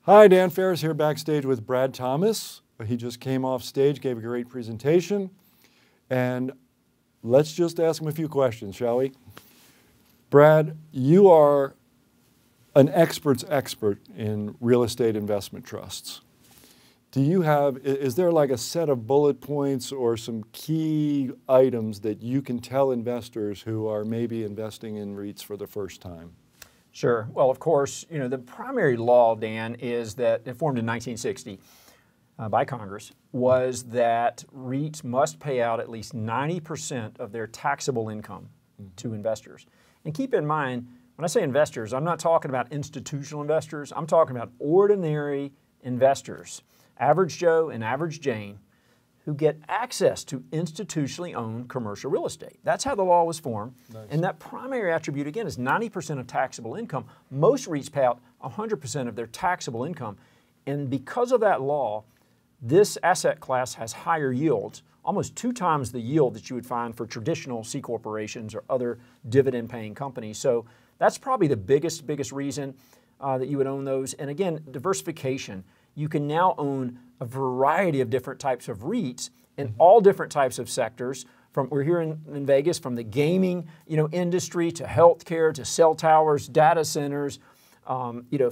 Hi, Dan Ferris here backstage with Brad Thomas. He just came off stage, gave a great presentation, and let's just ask him a few questions, shall we? Brad, you are an expert's expert in real estate investment trusts. Is there like a set of bullet points or some key items that you can tell investors who are maybe investing in REITs for the first time? Sure. Well, of course, the primary law, Dan, is that it formed in 1960 by Congress, was that REITs must pay out at least 90% of their taxable income to investors. And keep in mind, when I say investors, I'm not talking about institutional investors. I'm talking about ordinary investors, average Joe and average Jane, who get access to institutionally owned commercial real estate. That's how the law was formed. Nice. And that primary attribute, again, is 90% of taxable income. Most REITs pay out 100% of their taxable income. And because of that law, this asset class has higher yields, almost 2 times the yield that you would find for traditional C corporations or other dividend-paying companies. So that's probably the biggest reason that you would own those. And again, diversification. You can now own a variety of different types of REITs in all different types of sectors. We're here in Vegas, from the gaming industry to healthcare to cell towers, data centers,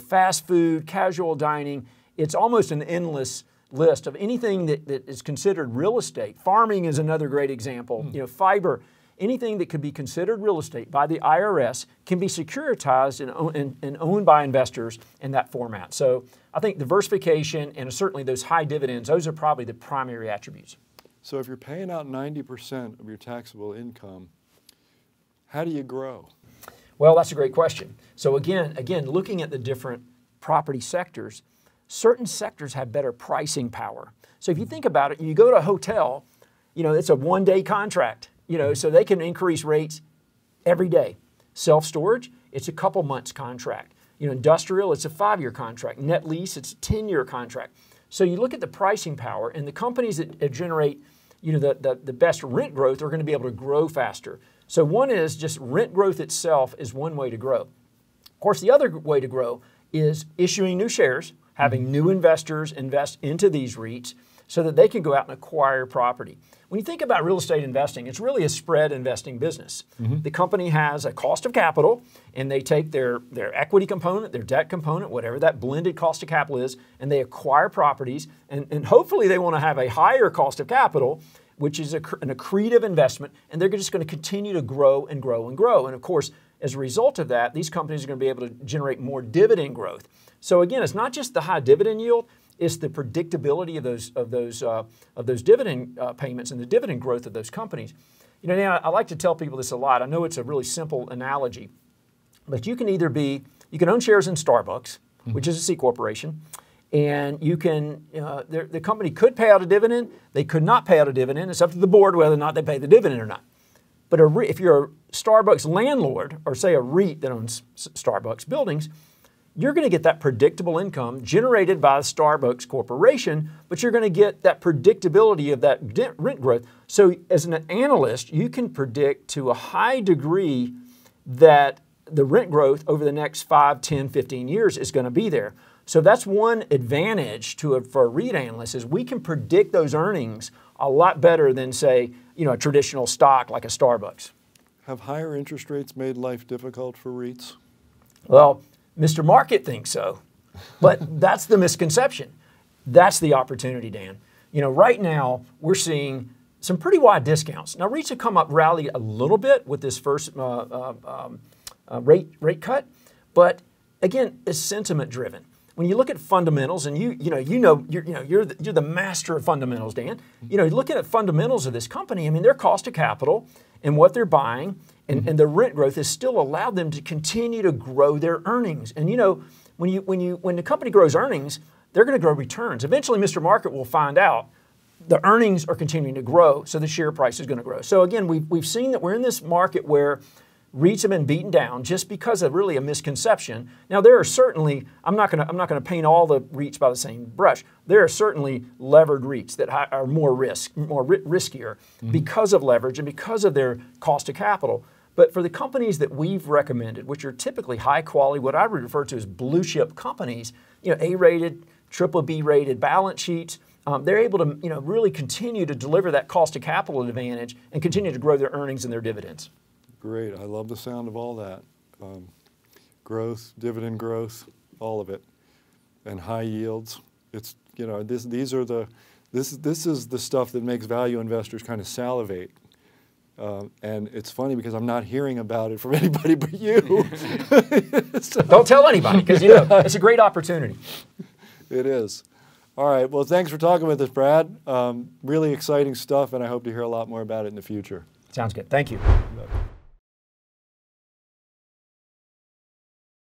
fast food, casual dining. It's almost an endless list of anything that is considered real estate. Farming is another great example. Fiber. Anything that could be considered real estate by the IRS can be securitized and owned by investors in that format. So I think diversification and certainly those high dividends, those are probably the primary attributes. So if you're paying out 90% of your taxable income, how do you grow? Well, that's a great question. So again, looking at the different property sectors, certain sectors have better pricing power. So if you think about it, you go to a hotel, it's a one-day contract. So they can increase rates every day. Self-storage, it's a couple months contract. Industrial, it's a 5-year contract. Net lease, it's a 10-year contract. So you look at the pricing power, and the companies that generate, the best rent growth are going to be able to grow faster. So one is just rent growth itself is one way to grow. Of course, the other way to grow is issuing new shares, having new investors invest into these REITs so that they can go out and acquire property. When you think about real estate investing, it's really a spread investing business. The company has a cost of capital, and they take their equity component, their debt component, whatever that blended cost of capital is, and they acquire properties, and hopefully they want to have a higher cost of capital, which is an accretive investment, and they're just going to continue to grow and grow and grow. And of course, as a result of that, these companies are going to be able to generate more dividend growth. So again, it's not just the high dividend yield, it's the predictability of those dividend payments and the dividend growth of those companies. Now I like to tell people this a lot. I know it's a really simple analogy, but you can own shares in Starbucks, which is a C corporation, and you can the company could pay out a dividend. They could not pay out a dividend. It's up to the board whether or not they pay the dividend or not. But if you're a Starbucks landlord, or say a REIT that owns Starbucks buildings, you're going to get that predictable income generated by the Starbucks Corporation, but you're going to get that predictability of that rent growth. So as an analyst, you can predict to a high degree that the rent growth over the next 5, 10, 15 years is going to be there. So that's one advantage for a REIT analyst, is we can predict those earnings a lot better than, say, a traditional stock like a Starbucks. Have higher interest rates made life difficult for REITs? Well, Mr. Market thinks so, but that's the misconception. That's the opportunity, Dan. Right now we're seeing some pretty wide discounts. Now REITs have come up rallied a little bit with this first rate cut, but again, it's sentiment driven. When you look at fundamentals, and you're the master of fundamentals, Dan. Looking at fundamentals of this company, their cost of capital and what they're buying and the rent growth has still allowed them to continue to grow their earnings. And when the company grows earnings, they're going to grow returns. Eventually, Mr. Market will find out the earnings are continuing to grow, so the share price is going to grow. So again, we've seen that we're in this market where REITs have been beaten down just because of really a misconception. Now there are certainly, I'm not going to paint all the REITs by the same brush. There are certainly levered REITs that are more riskier because of leverage and because of their cost of capital. But for the companies that we've recommended, which are typically high quality, what I would refer to as blue chip companies, A-rated, triple B rated balance sheets, they're able to really continue to deliver that cost of capital advantage and continue to grow their earnings and their dividends. Great. I love the sound of all that. Growth, dividend growth, all of it, and high yields. It's this is the stuff that makes value investors kind of salivate. And it's funny because I'm not hearing about it from anybody but you. So, don't tell anybody because it's a great opportunity. It is. All right. Well, thanks for talking with us, Brad. Really exciting stuff, and I hope to hear a lot more about it in the future. Sounds good. Thank you.